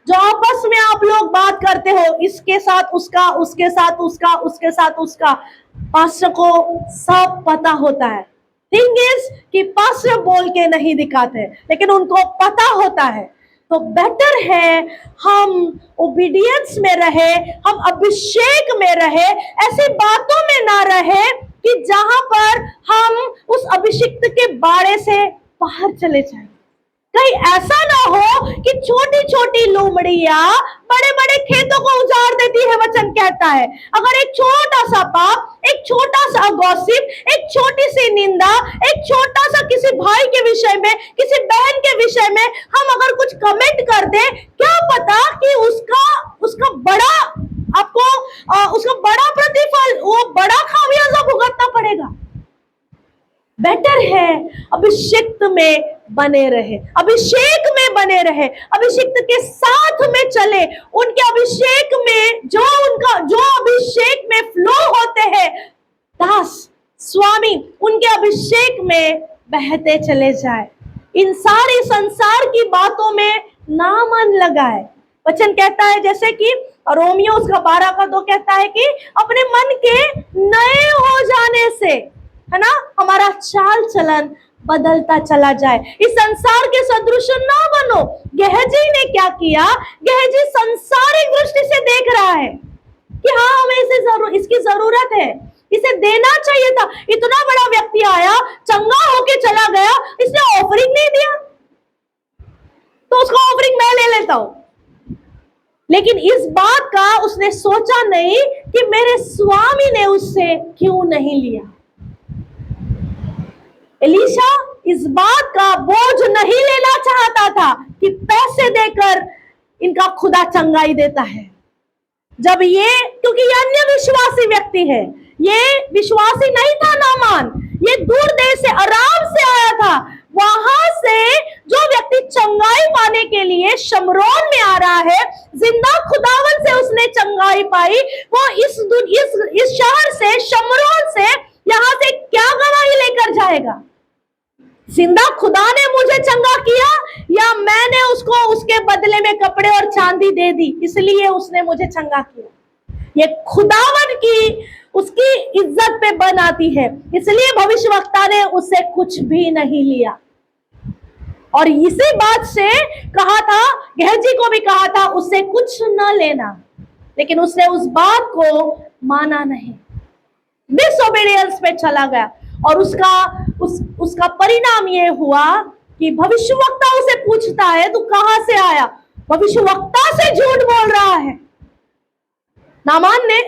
जो आपस में आप लोग बात करते हो, इसके साथ उसका, उसके साथ उसका, उसके साथ उसका, पास्टर को सब पता होता है। थिंग इज कि पास्टर बोल के नहीं दिखाते, लेकिन उनको पता होता है। तो बेटर है हम ओबीडियंस में रहे, हम अभिषेक में रहे, ऐसी बातों में ना रहे कि जहां पर हम उस अभिषिक्त के बाड़े से बाहर चले जाएं। कहीं ऐसा ना हो कि छोटी छोटी लोमड़ियां बड़े बड़े खेतों को उजाड़ देती है। वचन कहता है अगर एक छोटा सा पाप, एक छोटा सा गॉसिप, एक छोटी सी निंदा, एक छोटा सा किसी भाई के विषय में, किसी बहन के विषय में हम अगर कुछ कमेंट कर दे, क्या पता कि उसका बड़ा आपको उसका बड़ा प्रतिफल, वो बड़ा खामियाजा भुगतना पड़ेगा। बेटर है अभिषिक्त में बने रहे, अभिषेक में बने रहे, अभिषिक्त के साथ में चले, उनके अभिषेक में जो अभिषेक में फ्लो होते हैं, दास स्वामी उनके अभिषेक में बहते चले जाए। इन सारी संसार की बातों में ना मन लगाए। वचन कहता है जैसे कि रोमियो उसका 12 का 2 कहता है कि अपने मन के नए हो जाने से, है ना, हमारा चाल चलन बदलता चला जाए। इस संसार के सदृश ना बनो। गेहजी ने क्या किया? गेहजी संसारिक दृष्टि से देख रहा है कि हाँ हमें इसकी जरूरत है, इसे देना चाहिए था। इतना बड़ा व्यक्ति आया, चंगा होके चला गया, इसने ऑफरिंग नहीं दिया, तो उसको ऑफरिंग मैं ले लेता हूं। लेकिन इस बात का उसने सोचा नहीं कि मेरे स्वामी ने उससे क्यों नहीं लिया। एलीशा इस बात का बोझ नहीं लेना चाहता था कि पैसे देकर इनका खुदा चंगाई देता है। जब क्योंकि ये अन्य विश्वासी व्यक्ति है, ये विश्वासी नहीं था नामान, ये दूर देश से आराम से आया था। वहां से जो व्यक्ति चंगाई पाने के लिए शमरोन में आ रहा है, जिंदा खुदावन से उसने चंगाई पाई, वो इस शहर से, शमरोन से, यहां से क्या गवाही लेकर जाएगा? जिंदा खुदा ने मुझे चंगा किया या मैंने उसको उसके बदले में कपड़े और चांदी दे दी इसलिए उसने मुझे चंगा किया? ये खुदावन की उसकी इज्जत पे बन आती है, इसलिए भविष्यवक्ता ने उससे कुछ भी नहीं लिया। और इसी बात से कहा था गेहजी को भी कहा था उससे कुछ न लेना, लेकिन उसने उस बात को माना नहीं, डिसोबीडियंस पे चला गया। और उसका परिणाम ये हुआ कि भविष्यवक्ता उसे पूछता है तू कहां से आया, भविष्यवक्ता से झूठ बोल रहा है। नामान ने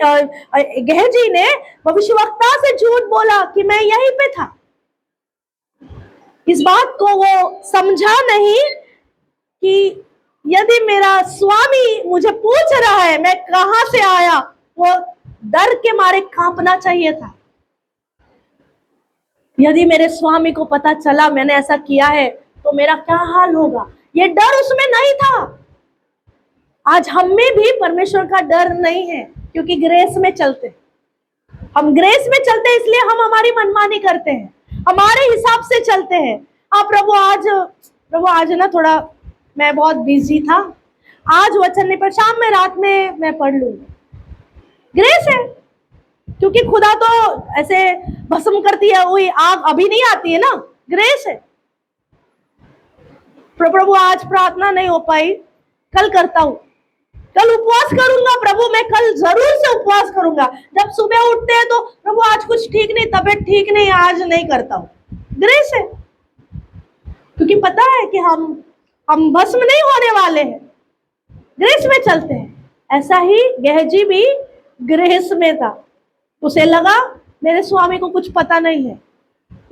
गेहजी ने भविष्यवक्ता से झूठ बोला कि मैं यहीं पे था। इस बात को वो समझा नहीं कि यदि मेरा स्वामी मुझे पूछ रहा है मैं कहां से आया, वो डर के मारे कांपना चाहिए था। यदि मेरे स्वामी को पता चला मैंने ऐसा किया है तो मेरा क्या हाल होगा, ये डर उसमें नहीं था। आज हम में भी परमेश्वर का डर नहीं है, क्योंकि ग्रेस में चलते, हम ग्रेस में चलते हैं, इसलिए हम हमारी मनमानी करते हैं, हमारे हिसाब से चलते हैं। प्रभु आज ना थोड़ा मैं बहुत बिजी था, आज वचन नहीं पर शाम में रात में मैं पढ़ लूंगी। ग्रेस है, क्योंकि खुदा तो ऐसे भस्म करती है, वही आग अभी नहीं आती है ना, ग्रेस है। प्रभु आज प्रार्थना नहीं हो पाई, कल करता हूं, कल उपवास करूंगा प्रभु, मैं कल जरूर से उपवास करूंगा। जब सुबह उठते हैं तो प्रभु आज कुछ ठीक नहीं, तबीयत ठीक नहीं, आज नहीं करता हूं। ग्रेस है, क्योंकि पता है कि हम भस्म नहीं होने वाले हैं, ग्रेस में चलते हैं। ऐसा ही गेहजी भी ग्रेस में था, उसे लगा मेरे स्वामी को कुछ पता नहीं है,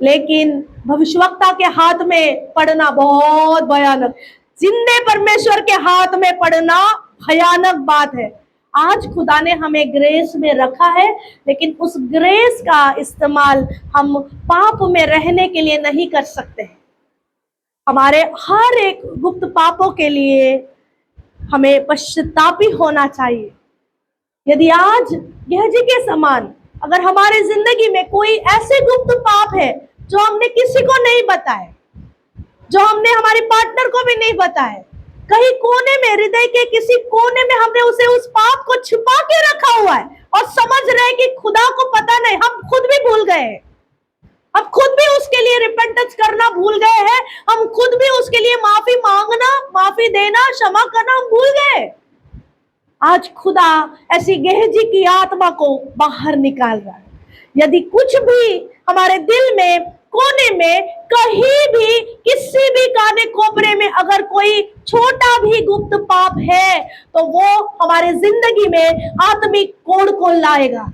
लेकिन भविष्यवक्ता के हाथ में पड़ना बहुत भयानक, जिंदे परमेश्वर के हाथ में पड़ना भयानक बात है। आज खुदा ने हमें ग्रेस में रखा है, लेकिन उस ग्रेस का इस्तेमाल हम पाप में रहने के लिए नहीं कर सकते हैं। हमारे हर एक गुप्त पापों के लिए हमें पश्चातापी होना चाहिए। यदि आज गेहजी के समान अगर हमारे जिंदगी में कोई ऐसे गुप्त पाप है जो हमने किसी को नहीं बताए, जो हमने हमारे पार्टनर को भी नहीं बताए, कहीं कोने में, हृदय के किसी कोने में हमने उस पाप को छुपा के रखा हुआ है और समझ रहे हैं कि खुदा को पता नहीं, हम खुद भी भूल गए हैं, हम खुद भी उसके लिए रिपेंटेंस करना भूल गए हैं, हम खुद भी उसके लिए माफी मांगना, माफी देना, क्षमा करना हम भूल गए। आज खुदा ऐसी गेहजी की आत्मा को बाहर निकाल रहा है। यदि कुछ भी हमारे दिल में, कोने में, कहीं भी, किसी भी काने कोपरे में अगर कोई छोटा भी गुप्त पाप है तो वो हमारे जिंदगी में आत्मिक कोड़ को लाएगा।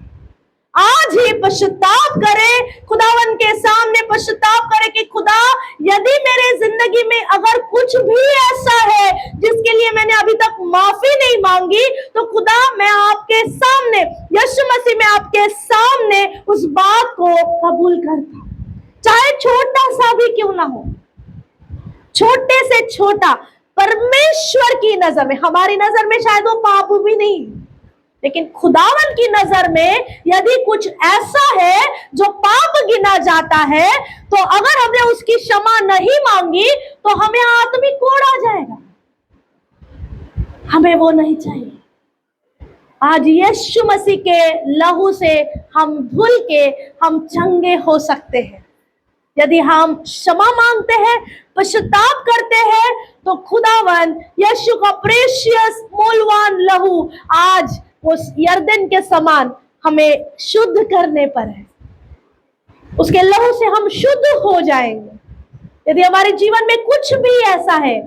आज ही पश्चाताप करें, खुदावन के सामने पश्चाताप करें कि खुदा यदि मेरे जिंदगी में अगर कुछ भी ऐसा है जिसके लिए मैंने अभी तक माफी नहीं मांगी, तो खुदा मैं आपके सामने, यीशु मसीह में आपके सामने उस बात को कबूल करता, चाहे छोटा सा भी क्यों ना हो। छोटे से छोटा परमेश्वर की नजर में, हमारी नजर में शायद वो पाप भी नहीं, लेकिन खुदावन की नजर में यदि कुछ ऐसा है जो पाप गिना जाता है, तो अगर हमने उसकी क्षमा नहीं मांगी तो हमें आत्मिक कोड़ आ जाएगा। हमें वो नहीं चाहिए। आज यीशु मसीह के लहू से हम धुल के हम चंगे हो सकते हैं। यदि हम क्षमा मांगते हैं, पश्चाताप करते हैं, तो खुदावन यीशु का प्रेशियस मूल्यवान लहू आज उस यरदन के समान हमें शुद्ध करने पर है। उसके लहू से हम शुद्ध हो जाएंगे। यदि हमारे जीवन में कुछ भी ऐसा है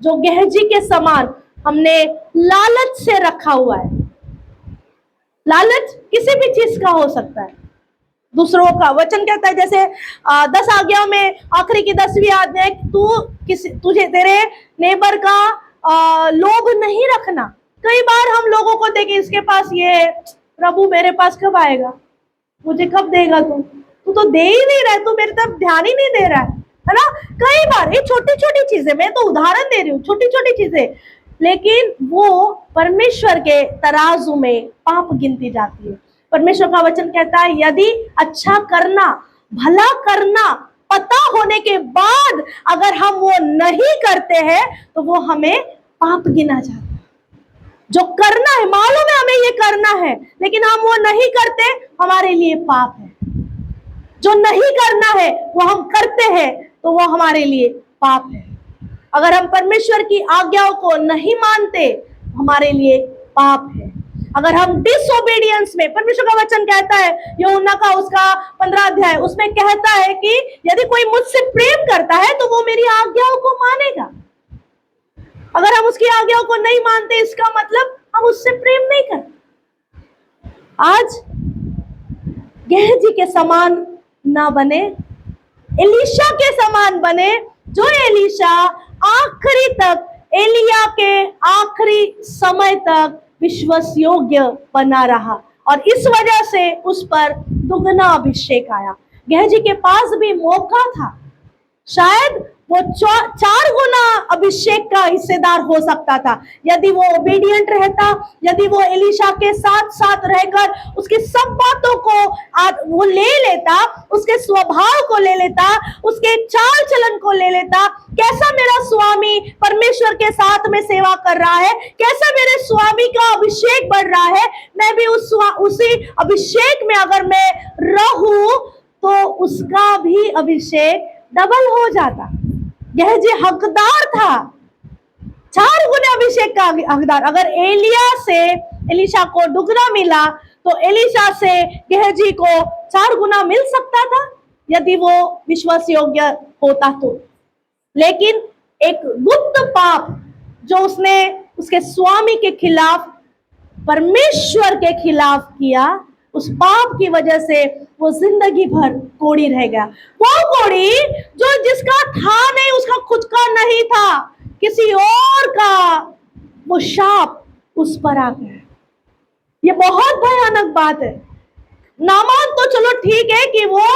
जो गेहजी के समान हमने लालच से रखा हुआ है, लालच किसी भी चीज का हो सकता है, दूसरों का, वचन कहता है जैसे 10 आज्ञाओं में आखिरी की 10वीं आज्ञा है, तुझे तेरे नेबर का लोभ नहीं रखना। कई बार हम लोगों को देखें, इसके पास ये है, प्रभु मेरे पास कब आएगा, मुझे कब देगा, तू तो दे ही नहीं रहा है, तू मेरी तरफ ध्यान ही नहीं दे रहा है ना। कई बार ये छोटी छोटी चीजें, मैं तो उदाहरण दे रही हूँ, छोटी छोटी चीजें, लेकिन वो परमेश्वर के तराजू में पाप गिनती जाती है। परमेश्वर का वचन कहता है यदि अच्छा करना, भला करना पता होने के बाद अगर हम वो नहीं करते हैं तो वो हमें पाप गिना जाता है। जो करना है, मालूम है हमें ये करना है, लेकिन हम वो नहीं करते, हमारे लिए पाप है। जो नहीं करना है वो हम करते हैं तो वो हमारे लिए पाप है। अगर हम परमेश्वर की आज्ञाओं को नहीं मानते, हमारे लिए पाप है। अगर हम डिसोबीडियंस में, परमेश्वर का वचन कहता है यूहन्ना का उसका 15 अध्याय, उसमें कहता है कि यदि कोई मुझसे प्रेम करता है तो वो मेरी आज्ञाओं को मानेगा। अगर हम उसकी आज्ञाओं को नहीं मानते, इसका मतलब हम उससे प्रेम नहीं करते। आज गेहजी के समान ना बने, एलीशा के समान बने, जो एलीशा आखिरी तक, एलिया के आखिरी समय तक विश्वास योग्य बना रहा और इस वजह से उस पर दुगना अभिषेक आया। गेहजी के पास भी मौका था, शायद वो 4 गुना अभिषेक का हिस्सेदार हो सकता था यदि वो ओबीडियंट रहता, यदि वो एलीशा के साथ साथ रहकर उसकी सब बातों को वो ले लेता, उसके स्वभाव को ले लेता, उसके चाल चलन को ले लेता। कैसा मेरा स्वामी परमेश्वर के साथ में सेवा कर रहा है, कैसा मेरे स्वामी का अभिषेक बढ़ रहा है, मैं भी उसी अभिषेक में अगर मैं रहूं तो उसका भी अभिषेक डबल हो जाता। गेहजी हकदार था, 4 गुने अभिषेक का हकदार। अगर एलीशा को दुगना मिला तो एलीशा से गेहजी को 4 गुना मिल सकता था यदि वो विश्वास योग्य होता तो। लेकिन एक गुप्त पाप जो उसने उसके स्वामी के खिलाफ, परमेश्वर के खिलाफ किया, उस पाप की वजह से वो जिंदगी भर कोढ़ी रह गया। वो कोढ़ी जो जिसका था नहीं, उसका खुद का नहीं था, किसी और का वो शाप उस पर आ गया। ये बहुत भयानक बात है। नामान तो चलो ठीक है कि वो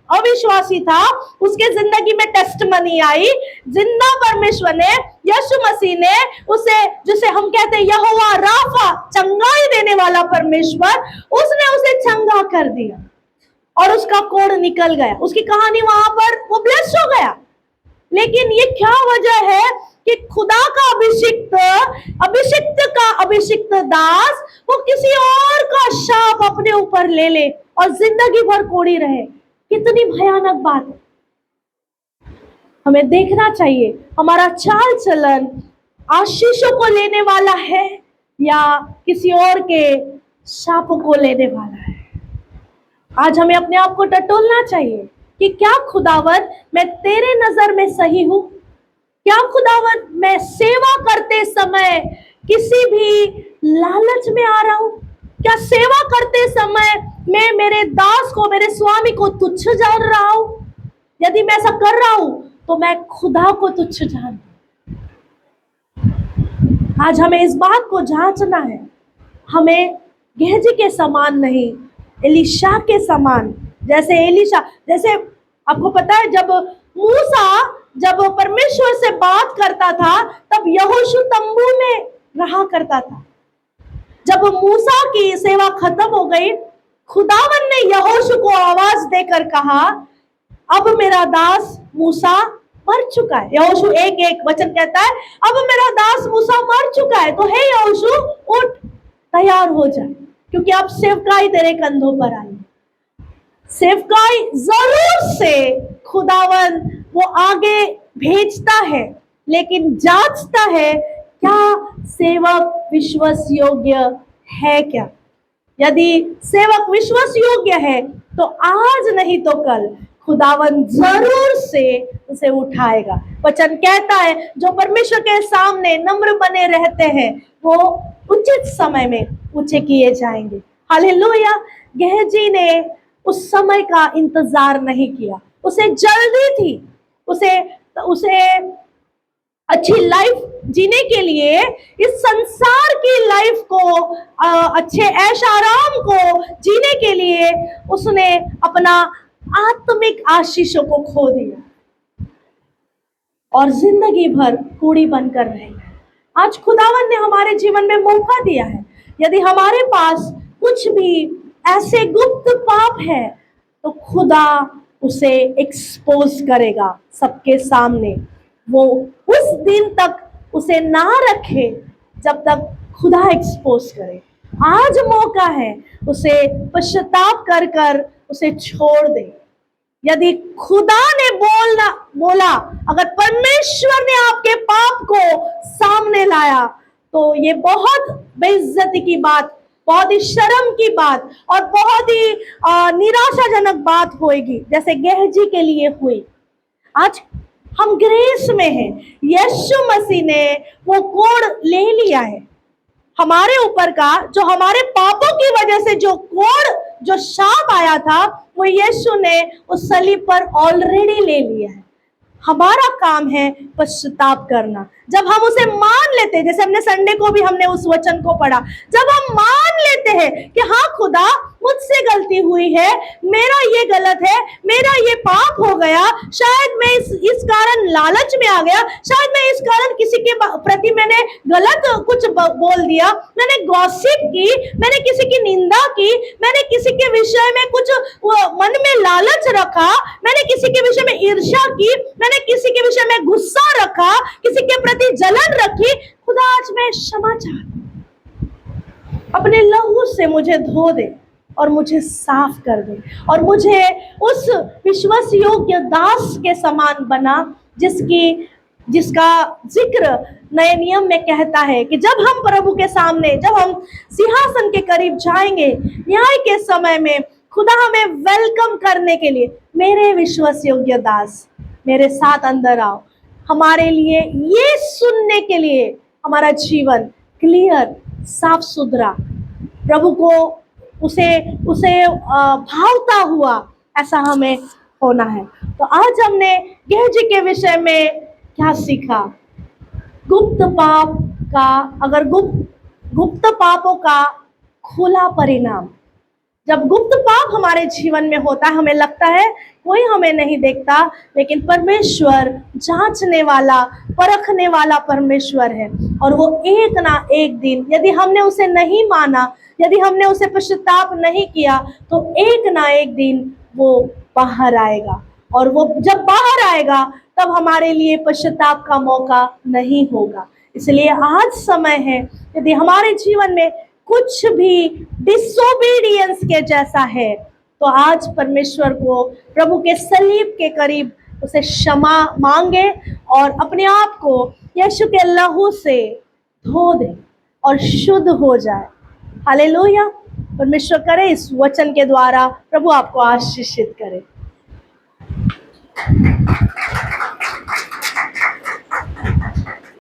अविश्वासी था, उसके जिंदगी में टेस्टमनी आई, जिंदा परमेश्वर ने, यीशु मसीह ने उसे, जिसे हम कहते हैं यहोवा राफा, चंगाई देने वाला परमेश्वर, उसने उसे चंगा कर दिया और उसका कोढ़ निकल गया। उसकी कहानी वहां पर वो ब्लेस हो गया। लेकिन ये क्या वजह है कि खुदा का अभिषिक्त दास वो किसी और का शाप अपने ऊपर ले ले और जिंदगी भर कोढ़ी रहे। कितनी भयानक बात है। हमें देखना चाहिए हमारा चाल चलन आशीषों को लेने वाला है या किसी और के शाप को लेने वाला है। आज हमें अपने आप को टटोलना चाहिए कि क्या खुदावन मैं तेरे नजर में सही हूं? क्या खुदावन मैं सेवा करते समय किसी भी लालच में आ रहा हूं? क्या सेवा करते समय मैं मेरे दास को, मेरे स्वामी को तुच्छ जान रहा हूं? यदि मैं ऐसा कर रहा हूं तो मैं खुदा को तुच्छ जान। आज हमें इस बात को जांचना है। हमें गेहजी के समान नहीं, एलीशा के समान। जैसे आपको पता है, जब परमेश्वर से बात करता था तब यहोशू तंबू में रहा करता था। जब मूसा की सेवा खत्म हो गई, खुदावन ने यहोशू को आवाज देकर कहा, अब मेरा दास मूसा मर चुका है। यहोशू 1:1 वचन कहता है, अब मेरा दास मूसा मर चुका है, तो हे यहोशू उठ, तैयार हो जा, क्योंकि अब सेवकाई तेरे कंधों पर आई। सेवकाई जरूर से खुदावन वो आगे भेजता है, लेकिन जांचता है क्या सेवक विश्वास योग्य है क्या। यदि सेवक विश्वास योग्य है तो आज नहीं तो कल खुदावन जरूर से उसे उठाएगा। वचन कहता है जो परमेश्वर के सामने नम्र बने रहते हैं वो उचित समय में ऊंचे किए जाएंगे। हालेलुया। गेहजी ने उस समय का इंतजार नहीं किया, उसे जल्दी थी, उसे अच्छी लाइफ जीने के लिए, इस संसार की लाइफ को, अच्छे ऐश आराम को जीने के लिए उसने अपना आत्मिक आशीषों को खो दिया और जिंदगी भर कूड़ी बनकर रही। आज खुदावन ने हमारे जीवन में मौका दिया है। यदि हमारे पास कुछ भी ऐसे गुप्त पाप है तो खुदा उसे एक्सपोज करेगा सबके सामने। वो उस दिन तक उसे ना रखे जब तक खुदा एक्सपोज करे। आज मौका है उसे पश्चाताप कर उसे छोड़ दे। यदि खुदा ने बोला, अगर परमेश्वर ने आपके पाप को सामने लाया, तो ये बहुत बेइज्जती की बात, बहुत ही शर्म की बात और बहुत ही निराशाजनक बात होगी, जैसे गेहजी के लिए हुई। आज हम ग्रेस में हैं, यीशु मसीह ने वो कोड ले लिया है हमारे ऊपर का, जो हमारे पापों की वजह से जो कोड, जो शाप आया था, वो यीशु ने उस सलीब पर ऑलरेडी ले लिया है। हमारा काम है पश्चाताप करना। जब हम उसे मान लेते हैं, जैसे हमने संडे को भी हमने उस वचन को पढ़ा, जब हम मान लेते हैं कि हाँ खुदा मुझसे गलती हुई है, मेरा ये गलत है, मेरा ये पाप हो गया, शायद मैं इस कारण लालच में आ गया, शायद मैं इस कारण किसी के प्रति मैंने गलत कुछ बोल दिया, मैंने गॉसिप की, मैंने किसी की निंदा की, मैंने किसी के विषय में कुछ मन में लालच रखा, मैंने किसी के विषय में ईर्ष्या की, मैंने किसी के विषय में गुस्सा रखा, किसी के प्रति जलन रखी। खुदा आज मैं क्षमा चाहता हूं, अपने लहू से मुझे धो दे और मुझे साफ कर दे और मुझे उस विश्वास योग्य दास के समान बना जिसका जिक्र नए नियम में कहता है कि जब हम प्रभु के सामने, जब हम सिंहासन के करीब जाएंगे न्याय के समय में, खुदा हमें वेलकम करने के लिए, मेरे विश्वास योग्य दास मेरे साथ अंदर आओ, हमारे लिए ये सुनने के लिए हमारा जीवन क्लियर, साफ सुथरा, प्रभु को उसे भावता हुआ ऐसा हमें होना है। तो आज हमने गेहजी के विषय में क्या सीखा? गुप्त पाप का, अगर गुप्त पापों का खुला परिणाम। जब गुप्त पाप हमारे जीवन में होता है, हमें लगता है कोई हमें नहीं देखता, लेकिन परमेश्वर जांचने वाला, परखने वाला परमेश्वर है। और वो एक ना एक दिन, यदि हमने उसे नहीं माना, यदि हमने उसे पश्चाताप नहीं किया, तो एक ना एक दिन वो बाहर आएगा। और वो जब बाहर आएगा तब हमारे लिए पश्चाताप का मौका नहीं होगा। इसलिए आज समय है, यदि हमारे जीवन में कुछ भी डिसोबीडियंस के जैसा है, तो आज परमेश्वर को प्रभु के सलीब के करीब उसे क्षमा मांगे और अपने आप को यीशु के लहू से धो दे और शुद्ध हो जाए। हालेलुया। परमेश्वर करे इस वचन के द्वारा प्रभु आपको आशीषित करे।